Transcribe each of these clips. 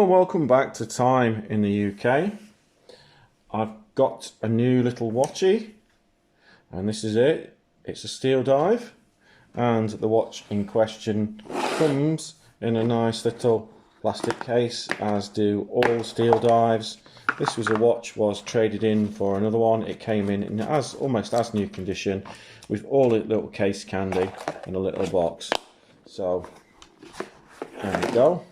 and welcome back to Time in the UK. I've got a new little watchy, and this is it. It's a STEELDIVE, and the watch in question comes in a nice little plastic case, as do all STEELDIVEs. This was traded in for another one. It came in almost as new condition, with all the little case candy in a little box. So there we go.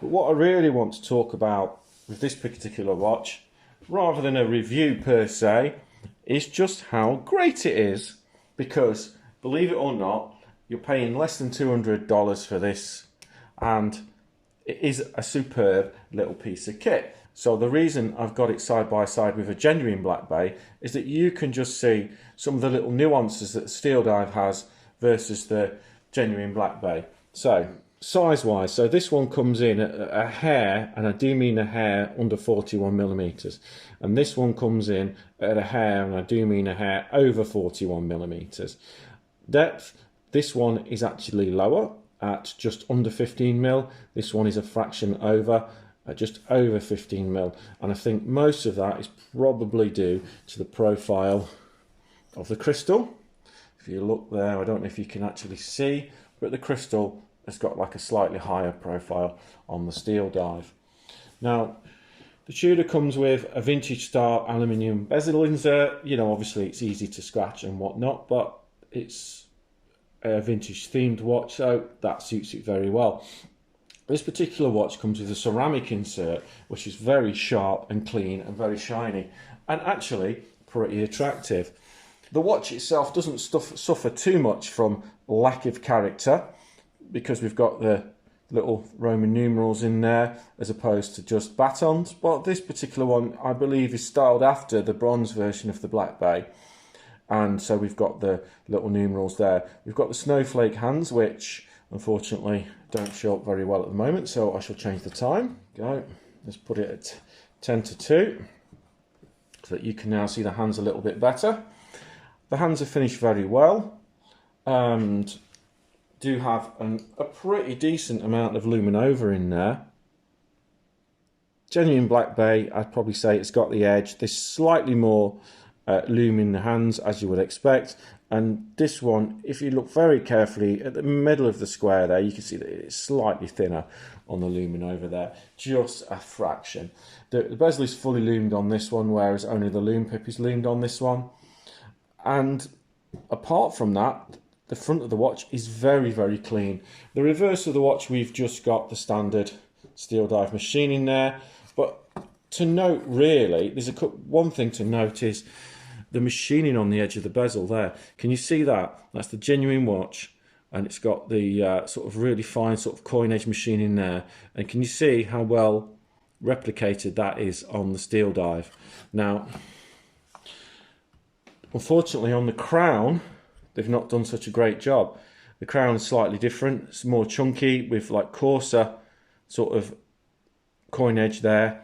But what I really want to talk about with this particular watch, rather than a review per se, is just how great it is. Because, believe it or not, you're paying less than $200 for this, and it is a superb little piece of kit. So the reason I've got it side by side with a genuine Blackbay is that you can just see some of the little nuances that STEELDIVE has versus the genuine Blackbay. So, size-wise, so this one comes in at a hair, and I do mean a hair, under 41mm. And this one comes in at a hair, and I do mean a hair, over 41mm. Depth, this one is actually lower, at just under 15mm. This one is a fraction over, at just over 15mm. And I think most of that is probably due to the profile of the crystal. If you look there, I don't know if you can actually see, but the crystal has got like a slightly higher profile on the STEELDIVE. Now, the Tudor comes with a vintage style aluminium bezel insert. You know, obviously it's easy to scratch and whatnot, but it's a vintage themed watch, so that suits it very well. This particular watch comes with a ceramic insert, which is very sharp and clean and very shiny, and actually pretty attractive. The watch itself doesn't suffer too much from lack of character, because we've got the little Roman numerals in there as opposed to just batons. But this particular one, I believe, is styled after the bronze version of the Blackbay, and so we've got the little numerals there. We've got the snowflake hands, which unfortunately don't show up very well at the moment, so I shall change the time. Go, let's put it at 10 to 2 so that you can now see the hands a little bit better. The hands are finished very well and do have a pretty decent amount of luminova in there. Genuine Blackbay, I'd probably say it's got the edge. There's slightly more lume in the hands, as you would expect, and this one, if you look very carefully at the middle of the square there, you can see that it's slightly thinner on the luminova there, just a fraction. The bezel is fully lumed on this one, whereas only the lume pip is lumed on this one. And apart from that, the front of the watch is very, very clean. The reverse of the watch, we've just got the standard STEELDIVE machining there. But to note, really, there's one thing to note is the machining on the edge of the bezel there. Can you see that? That's the genuine watch, and it's got the sort of really fine sort of coin edge machining there. And can you see how well replicated that is on the STEELDIVE? Now, unfortunately, on the crown, they've not done such a great job. The crown is slightly different. It's more chunky with like coarser sort of coin edge there.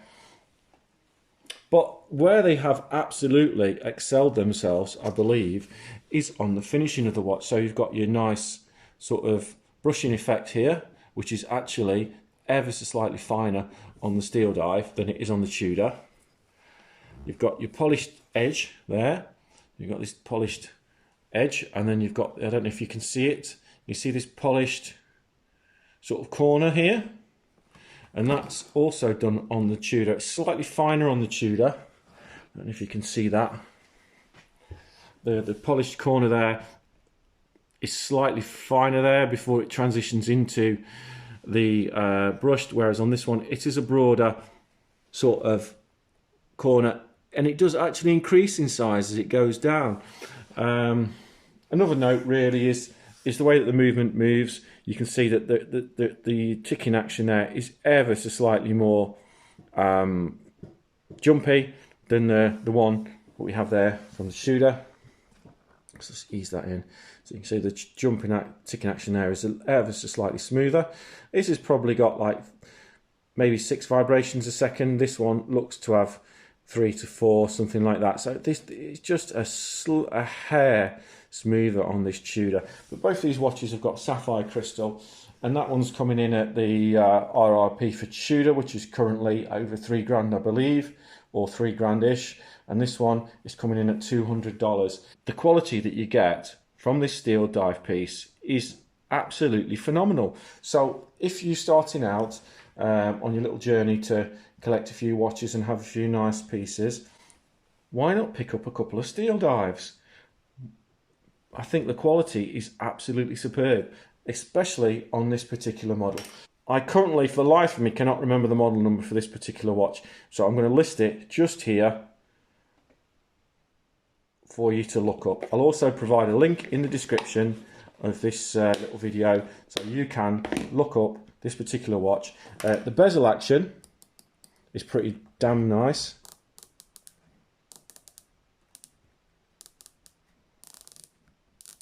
But where they have absolutely excelled themselves, I believe, is on the finishing of the watch. So you've got your nice sort of brushing effect here, which is actually ever so slightly finer on the STEELDIVE than it is on the Tudor. You've got your polished edge there. You've got this polished edge, and then you've got, I don't know if you can see it, you see this polished sort of corner here, and that's also done on the Tudor. It's slightly finer on the Tudor. I don't know if you can see that. The polished corner there is slightly finer there before it transitions into the brushed, whereas on this one it is a broader sort of corner, and it does actually increase in size as it goes down. Another note really is the way that the movement moves. You can see that the ticking action there is ever so slightly more jumpy than the one that we have there from the Tudor. Let's just ease that in. So you can see the ticking action there is ever so slightly smoother. This has probably got like maybe 6 vibrations a second. This one looks to have 3 to 4, something like that. So this is just a hair smoother on this Tudor. But both these watches have got sapphire crystal, and that one's coming in at the RRP for Tudor, which is currently over £3 I believe, or £3 and this one is coming in at $200. The quality that you get from this steel dive piece is absolutely phenomenal. So if you're starting out on your little journey to collect a few watches and have a few nice pieces, why not pick up a couple of steel dives? I think the quality is absolutely superb, especially on this particular model. I currently, for the life of me, cannot remember the model number for this particular watch, so I'm going to list it just here for you to look up. I'll also provide a link in the description of this little video so you can look up this particular watch. The bezel action is pretty damn nice.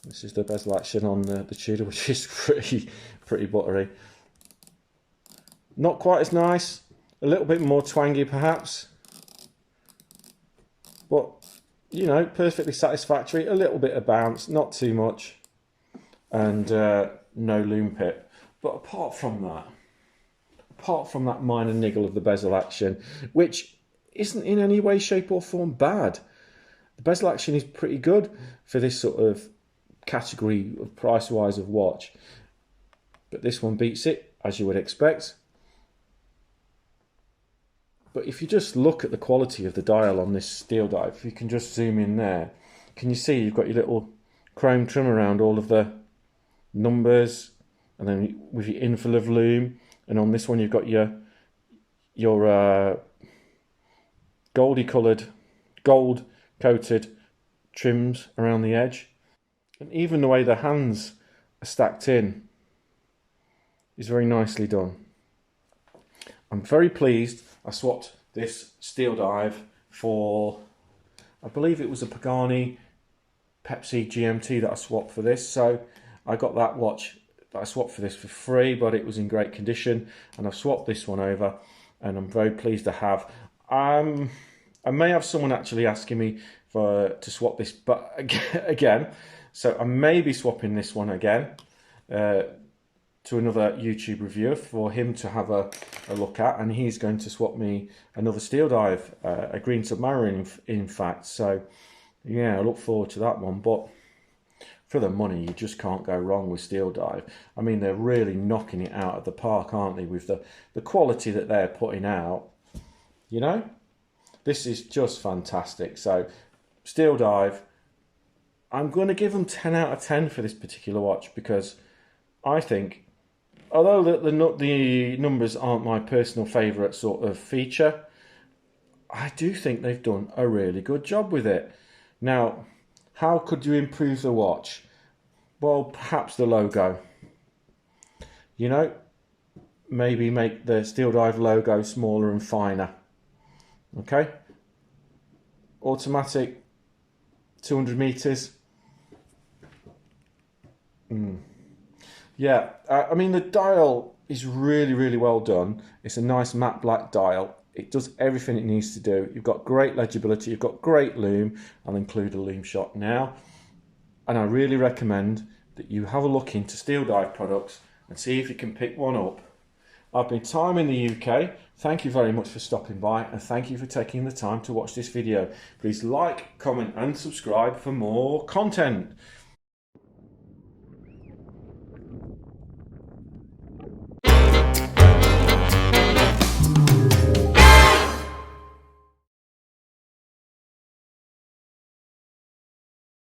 This is the bezel action on the Tudor, which is pretty buttery. Not quite as nice, a little bit more twangy perhaps, but you know, perfectly satisfactory. A little bit of bounce, not too much, and no loom pit. But apart from that minor niggle of the bezel action, which isn't in any way, shape or form bad, the bezel action is pretty good for this sort of category of price-wise of watch. But this one beats it, as you would expect. But if you just look at the quality of the dial on this steel dive, if you can just zoom in there, can you see you've got your little chrome trim around all of the numbers, and then with your infill of loom, and on this one you've got your gold coated trims around the edge, and even the way the hands are stacked in is very nicely done. I'm very pleased. I swapped this steel dive for, I believe it was a Pagani Pepsi GMT that I swapped for this. So I got that watch that I swapped for this for free, but it was in great condition, and I've swapped this one over, and I'm very pleased to have. I may have someone actually asking me to swap this, but again, so I may be swapping this one again to another YouTube reviewer for him to have a look at, and he's going to swap me another steel dive, a green submarine in fact. So yeah, I look forward to that one. But for the money, you just can't go wrong with steel dive. I mean, they're really knocking it out of the park, aren't they, with the quality that they're putting out. You know, this is just fantastic. So steel dive, I'm going to give them 10 out of 10 for this particular watch, because I think, although the numbers aren't my personal favourite sort of feature, I do think they've done a really good job with it. Now, how could you improve the watch? Well, perhaps the logo. You know, maybe make the Steel Dive logo smaller and finer. Okay? Automatic, 200 meters. Yeah, I mean, the dial is really, really well done. It's a nice matte black dial. It does everything it needs to do. You've got great legibility, you've got great loom. I'll include a loom shot now. And I really recommend that you have a look into Steel Dive products and see if you can pick one up. I've been Time in the UK. Thank you very much for stopping by, and thank you for taking the time to watch this video. Please like, comment and subscribe for more content.